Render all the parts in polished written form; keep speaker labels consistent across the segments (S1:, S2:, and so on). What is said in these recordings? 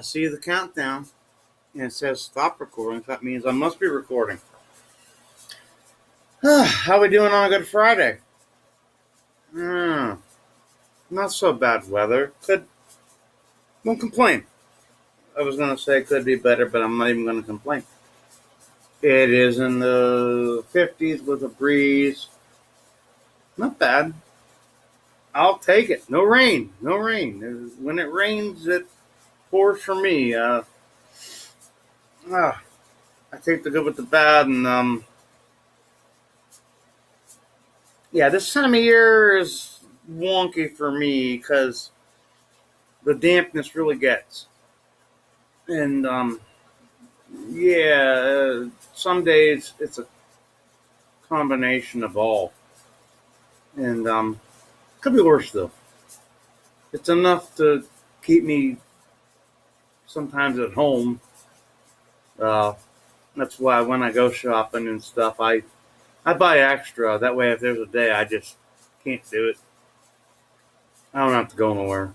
S1: I see the countdown and it says stop recording. So that means I must be recording. How we doing on a Good Friday? Not so bad weather. Won't complain. I was going to say it could be better, but I'm not even going to complain. It is in the 50s with a breeze. Not bad. I'll take it. No rain. No rain. When it rains, it pours for me. I take the good with the bad, and yeah, this time of year is wonky for me because the dampness really gets. And yeah, some days it's a combination of all. And could be worse though. It's enough to keep me sometimes at home. That's why when I go shopping and stuff, I buy extra. That way, if there's a day I just can't do it, I don't have to go nowhere.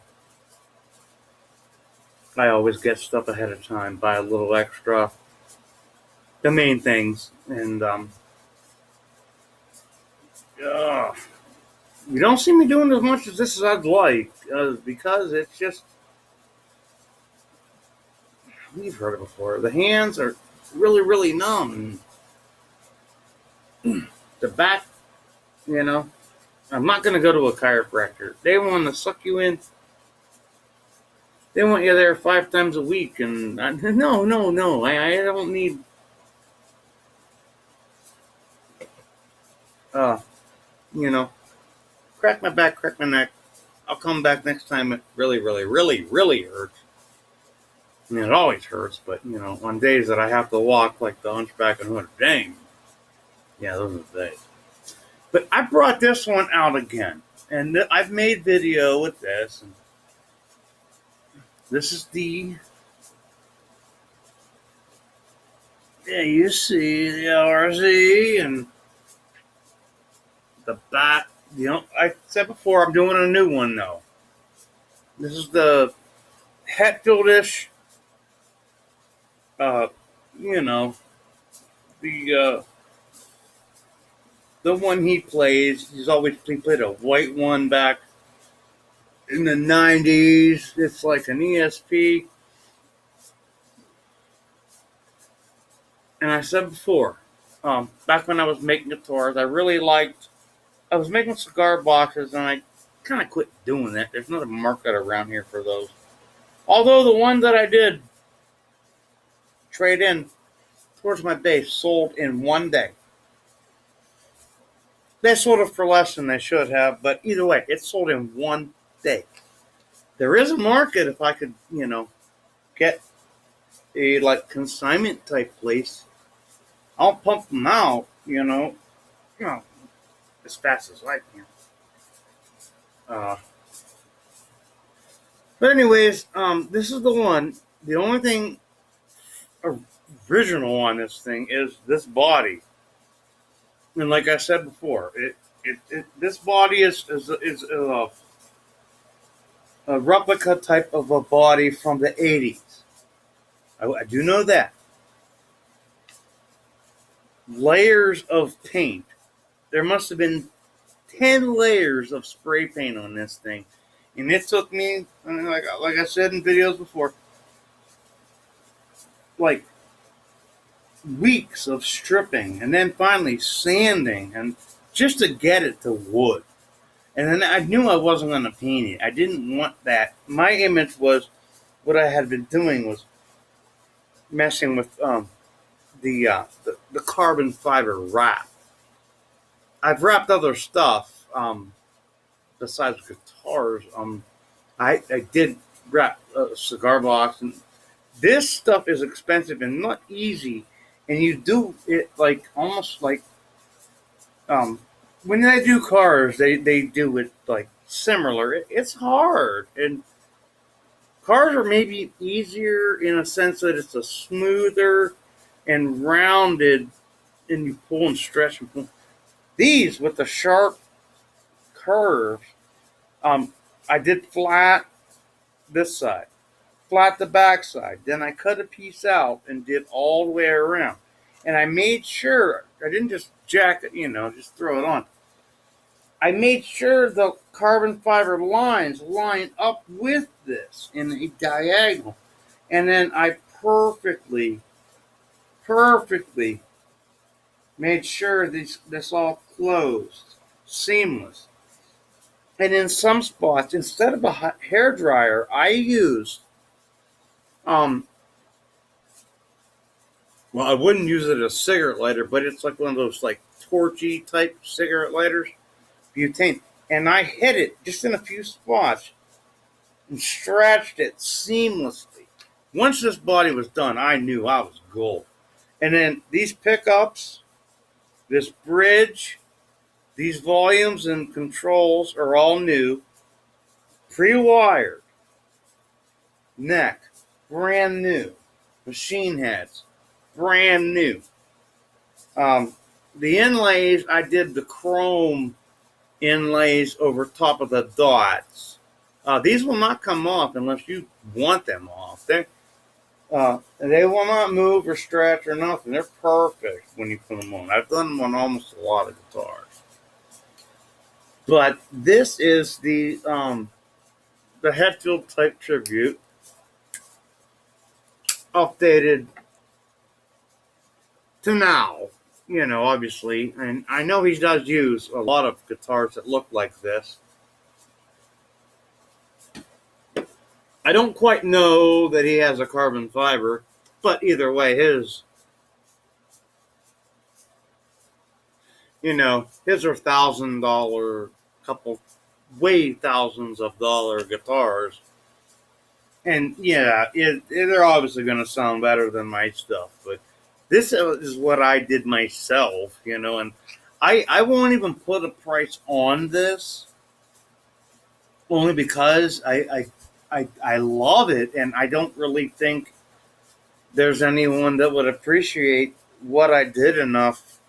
S1: I always get stuff ahead of time, buy a little extra, the main things, and you don't see me doing as much as this as I'd like, because it's just, we've heard it before, the hands are really, really numb. The back, I'm not going to go to a chiropractor. They want to suck you in. They want you there 5 times a week, and no. I don't need. Crack my back, crack my neck. I'll come back next time it really, really, really, really hurts. I mean, it always hurts, but on days that I have to walk like the Hunchback of Notre Dame, yeah, those are the days. But I brought this one out again, and I've made video with this. And this is you see the RZ and the back. I said before, I'm doing a new one though. This is the hetfield-ish, the one he plays. He played a white one back in the 90s. It's like an ESP. And I said before, back when I was making guitars, I was making cigar boxes, and I kind of quit doing that. There's not a market around here for those. Although the one that I did trade in towards my base sold in one day. They sold it for less than they should have, but either way, it sold in one day. There is a market if I could, get a consignment type place. I'll pump them out, as fast as I can. But anyways, this is the one. The only thing original on this thing is this body. And like I said before, this body is a replica type of a body from the 80s. I do know that. Layers of paint. There must have been 10 layers of spray paint on this thing. And it took me, like I said in videos before, like weeks of stripping and then finally sanding and just to get it to wood. And then I knew I wasn't going to paint it. I didn't want that. My image was, what I had been doing was messing with the carbon fiber wrap. I've wrapped other stuff besides guitars. I did wrap a cigar box, and this stuff is expensive and not easy. And you do it almost like when they do cars, they do it like similar. It's hard, and cars are maybe easier in a sense that it's a smoother and rounded, and you pull and stretch and pull. These with the sharp curves, I did flat this side. flat the backside. Then I cut a piece out and did all the way around. And I made sure I didn't just jack it, just throw it on. I made sure the carbon fiber lines line up with this in a diagonal. And then I perfectly made sure this all closed, seamless. And in some spots, instead of a hair dryer, I used well, I wouldn't use it as a cigarette lighter, but it's like one of those like torchy type cigarette lighters, butane. And I hit it just in a few spots and stretched it seamlessly. Once this body was done, I knew I was gold. And then these pickups, this bridge, these volumes and controls are all new, pre-wired, neck, brand new, machine heads, brand new. The inlays, I did the chrome inlays over top of the dots. These will not come off unless you want them off. They will not move or stretch or nothing. They're perfect when you put them on. I've done them on almost a lot of guitars. But this is the hetfield type tribute, updated to now, obviously. And I know he does use a lot of guitars that look like this. I don't quite know that he has a carbon fiber, but either way, his are $1,000, couple, way thousands of dollar guitars. And yeah, they're obviously going to sound better than my stuff, but this is what I did myself, and I won't even put a price on this, only because I love it, and I don't really think there's anyone that would appreciate what I did enough.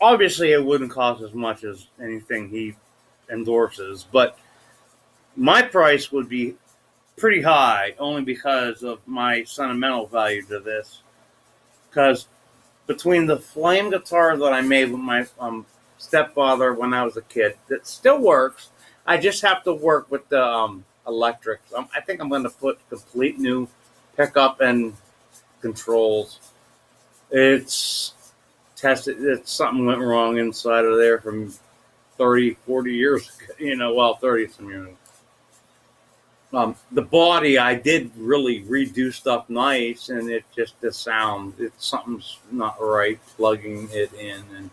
S1: Obviously, it wouldn't cost as much as anything he endorses, but my price would be pretty high, only because of my sentimental value to this. Because between the flame guitar that I made with my stepfather when I was a kid, that still works. I just have to work with the electrics. I think I'm going to put complete new pickup and controls. It's tested. Something went wrong inside of there from 30, 40 years ago. 30 some years ago. The body, I did really redo stuff nice, and the sound, something's not right plugging it in.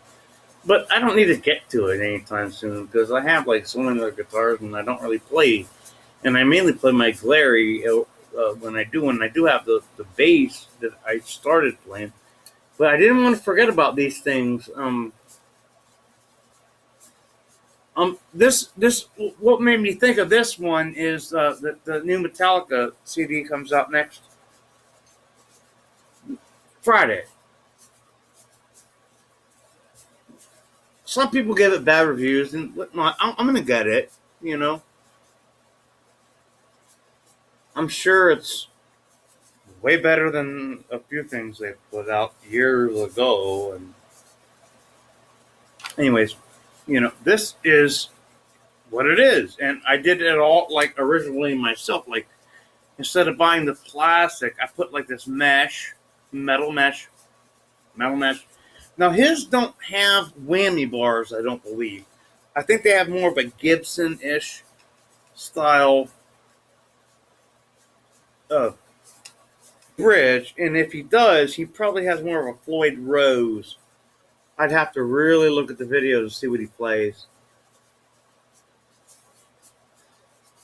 S1: But I don't need to get to it anytime soon, because I have like so many other guitars and I don't really play. And I mainly play my Glary when I do have the bass that I started playing. But I didn't want to forget about these things. What made me think of this one is the new Metallica CD comes out next Friday. Some people give it bad reviews, and whatnot. I'm going to get it, I'm sure it's way better than a few things they put out years ago. And anyways, this is what it is. And I did it all like originally myself. Like, instead of buying the plastic, I put like this metal mesh. Now, his don't have whammy bars, I don't believe. I think they have more of a Gibson-ish style bridge. And if he does, he probably has more of a Floyd Rose. I'd have to really look at the video to see what he plays.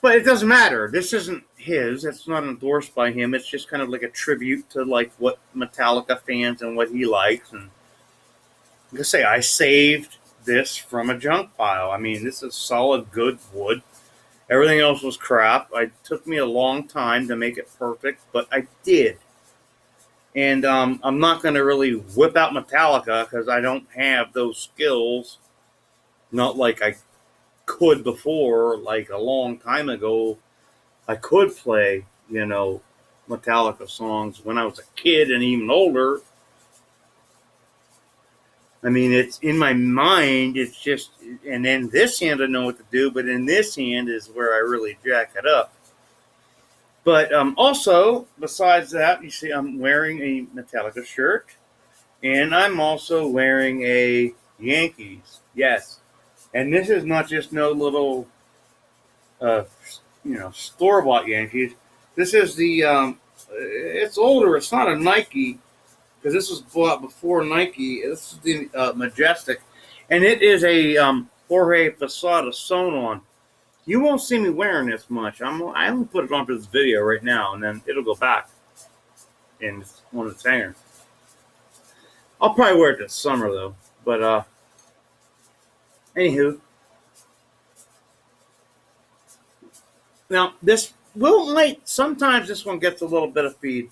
S1: But it doesn't matter. This isn't his. It's not endorsed by him. It's just kind of like a tribute to like what Metallica fans and what he likes. And like I say, I saved this from a junk pile. I mean, this is solid, good wood. Everything else was crap. It took me a long time to make it perfect, but I did. And I'm not going to really whip out Metallica because I don't have those skills. Not like I could before, like a long time ago. I could play, Metallica songs when I was a kid and even older. I mean, it's in my mind. It's just, and then this hand I know what to do, but in this hand is where I really jack it up. But also, besides that, you see, I'm wearing a Metallica shirt, and I'm also wearing a Yankees. Yes, and this is not just no little, uh, store bought Yankees. This is the. It's older. It's not a Nike because this was bought before Nike. This is the Majestic, and it is a Jorge Posada sewn on. You won't see me wearing this much. I only put it on for this video right now, and then it'll go back in one of its hangers. I'll probably wear it this summer though. But anywho, now this might sometimes this one gets a little bit of feed,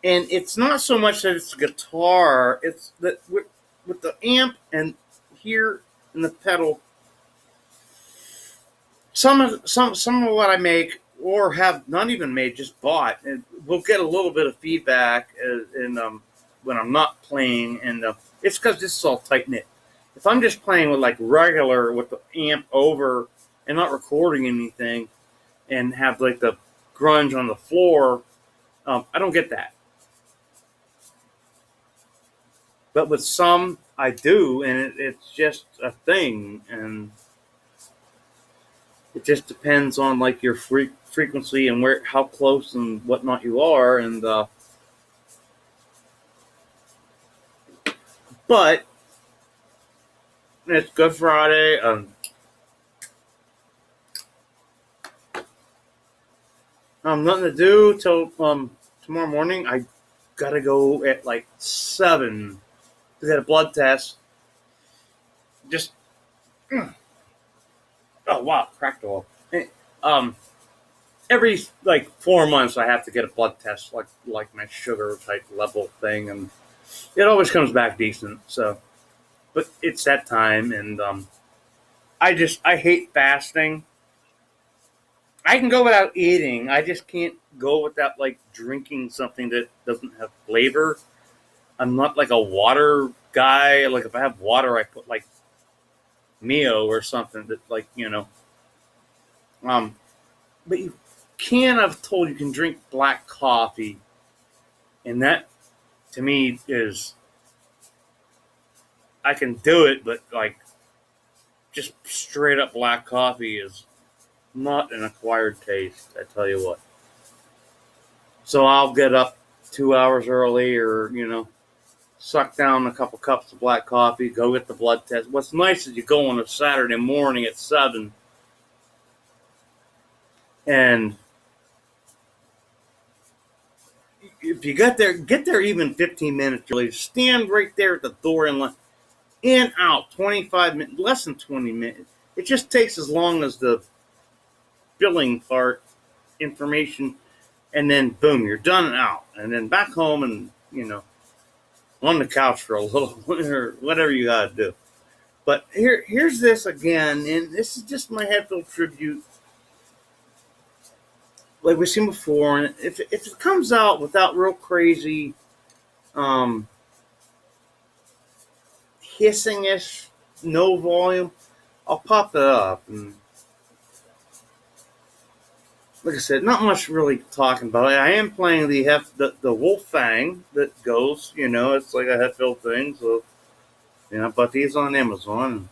S1: and it's not so much that it's a guitar. It's that with the amp and here in the pedal. Some of what I make or have not even made, just bought, and we'll get a little bit of feedback when I'm not playing, and it's because this is all tight knit. If I'm just playing with like regular with the amp over and not recording anything, and have like the grunge on the floor, I don't get that. But with some, I do, and it's just a thing, and it just depends on like your frequency and how close and whatnot you are, and but it's Good Friday. Nothing to do till tomorrow morning. I gotta go at like 7 to get a blood test. Just. Oh wow, cracked all. Every like 4 months I have to get a blood test, like my sugar type level thing, and it always comes back decent. So, but it's that time, and I hate fasting. I can go without eating. I just can't go without like drinking something that doesn't have flavor. I'm not like a water guy. Like if I have water, I put like Mio or something that like but you can, I've told you can drink black coffee, and that to me is, I can do it, but like just straight up black coffee is not an acquired taste, I tell you what. So I'll get up 2 hours early, or suck down a couple cups of black coffee, go get the blood test. What's nice is you go on a Saturday morning at 7, and if you get there even 15 minutes early. Stand right there at the door and in, out, 25 minutes, less than 20 minutes. It just takes as long as the billing part information, and then boom, you're done and out, and then back home, and on the couch for a little, or whatever you gotta do. But here's this again, and this is just my hetfield tribute, like we've seen before. And if it comes out without real crazy hissing-ish, no volume, I'll pop it up. And like I said, not much really talking about it. I am playing the Wolf Fang that goes, it's like a hetfield thing. So, I bought these on Amazon.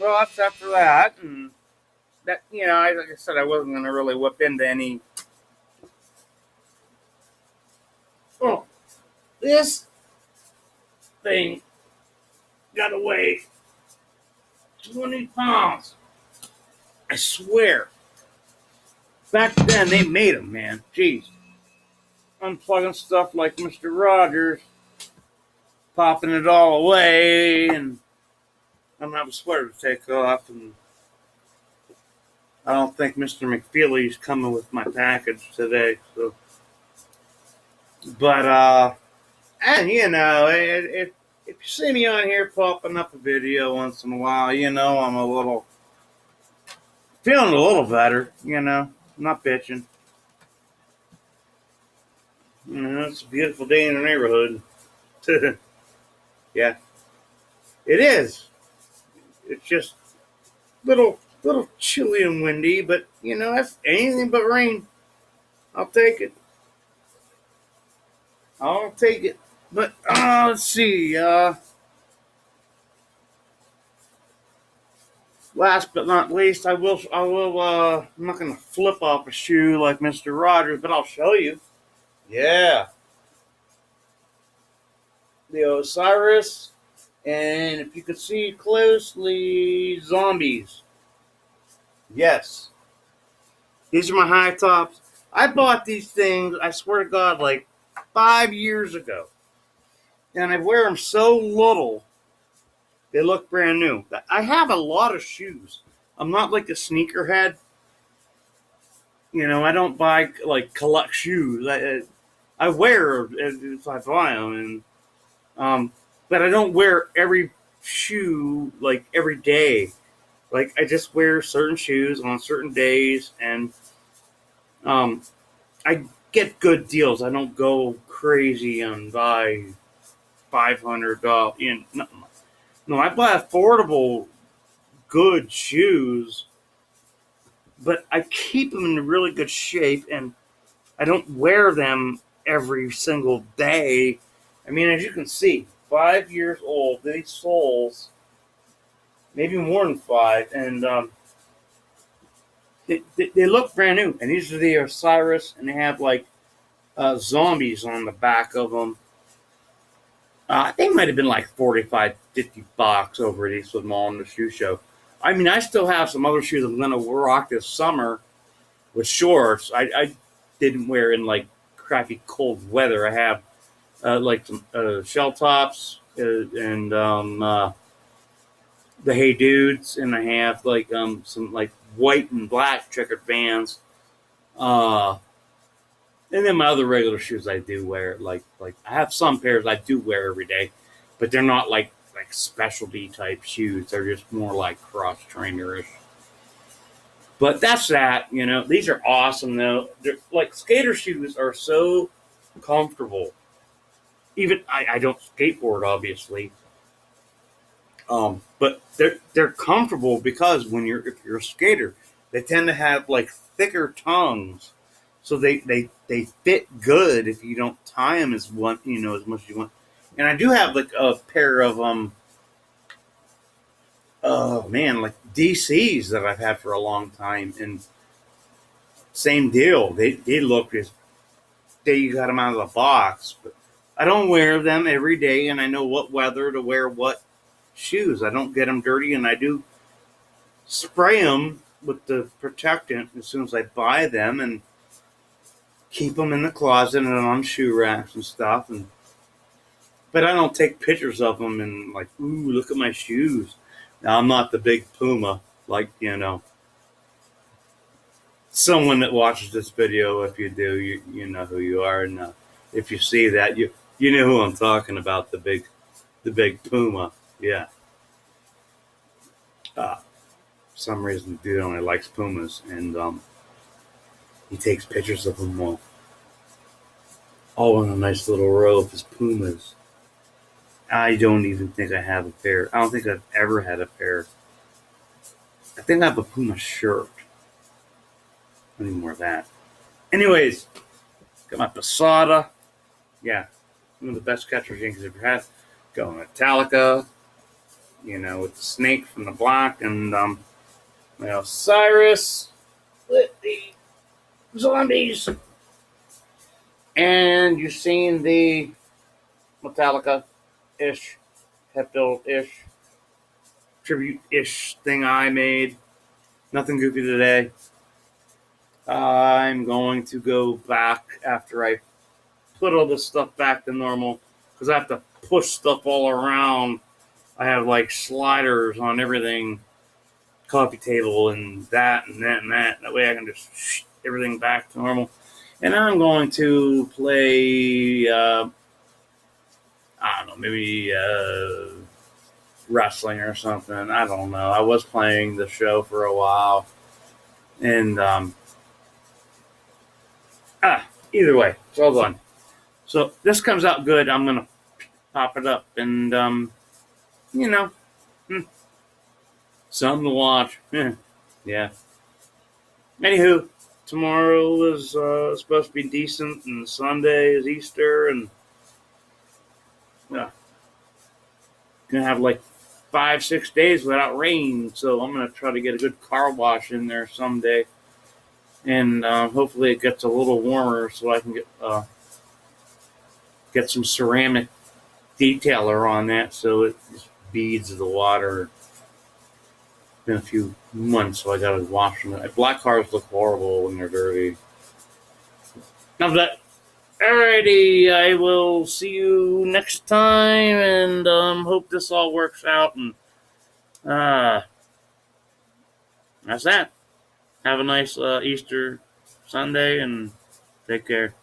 S1: Well, that's after that, and that, like I said, I wasn't gonna really whip into any. Oh, this thing got to weigh 20 pounds. I swear. Back then, they made them, man. Jeez. Unplugging stuff like Mr. Rogers, popping it all away, and I don't have a sweater to take off, and I don't think Mr. McFeely's coming with my package today. So, but and if you see me on here popping up a video once in a while, I'm a little feeling a little better. Not bitching. It's a beautiful day in the neighborhood. Yeah, it is. It's just little chilly and windy, but that's anything but rain. I'll take it. I'll take it. But let's see. Last but not least, I will. I'm not gonna flip off a shoe like Mr. Rogers, but I'll show you. Yeah, the Osiris, and if you could see closely, zombies. Yes, these are my high tops. I bought these things, I swear to God, like 5 years ago. And I wear them so little, they look brand new. I have a lot of shoes. I'm not like a sneakerhead. I don't buy, like, collect shoes. I wear if I buy them. But I don't wear every shoe, like, every day. Like, I just wear certain shoes on certain days, and I get good deals. I don't go crazy and buy $500. No, I buy affordable, good shoes, but I keep them in really good shape, and I don't wear them every single day. I mean, as you can see, 5 years old, these soles, maybe more than 5, and they look brand new. And these are the Osiris, and they have like zombies on the back of them. They might have been like 45, 50 bucks over these with them all in the shoe show. I mean, I still have some other shoes I'm going to rock this summer with shorts. I didn't wear in like crappy cold weather. I have like some shell tops and the Hey Dudes, and I have like some like white and black checkered Vans. And then my other regular shoes I do wear, like I have some pairs I do wear every day, but they're not like specialty type shoes. They're just more like cross trainerish. But that's that. These are awesome though. They're like skater shoes are so comfortable. Even I don't skateboard obviously, but they're comfortable because if you're a skater, they tend to have like thicker tongues. So they fit good if you don't tie them as much as you want. And I do have like a pair of like DCs that I've had for a long time, and same deal. They look as day you got them out of the box, but I don't wear them every day, and I know what weather to wear what shoes. I don't get them dirty, and I do spray them with the protectant as soon as I buy them, and keep them in the closet and on shoe racks and stuff. And but I don't take pictures of them and like, ooh, look at my shoes. Now I'm not the big Puma, like someone that watches this video. If you do, you know who you are, and if you see that, you know who I'm talking about. The big Puma, yeah. For some reason, the dude only likes Pumas, and he takes pictures of them all in a nice little row of his Pumas. I don't even think I have a pair. I don't think I've ever had a pair. I think I have a Puma shirt. I need more of that. Anyways, got my Posada. Yeah, one of the best catcher Yankees ever had. Got Metallica, with the snake from the block, and my Osiris with the zombies. And you've seen the Metallica-ish, hetfield-ish, tribute-ish thing I made. Nothing goofy today. I'm going to go back after I put all this stuff back to normal, because I have to push stuff all around. I have like sliders on everything, coffee table and that and that and that. That way I can just everything back to normal. And I'm going to play, I don't know, maybe wrestling or something. I don't know. I was playing the show for a while. And either way, it's all done. So this comes out good. I'm going to pop it up and, something to watch. Yeah. Anywho, tomorrow is supposed to be decent, and Sunday is Easter, and gonna have like 5-6 days without rain. So I'm gonna try to get a good car wash in there someday, and hopefully it gets a little warmer so I can get some ceramic detailer on that so it just beads the water. It's been a few months, so I gotta wash them. Black cars look horrible when they're dirty. Now that. Alrighty, I will see you next time, and hope this all works out. And that's that. Have a nice Easter Sunday, and take care.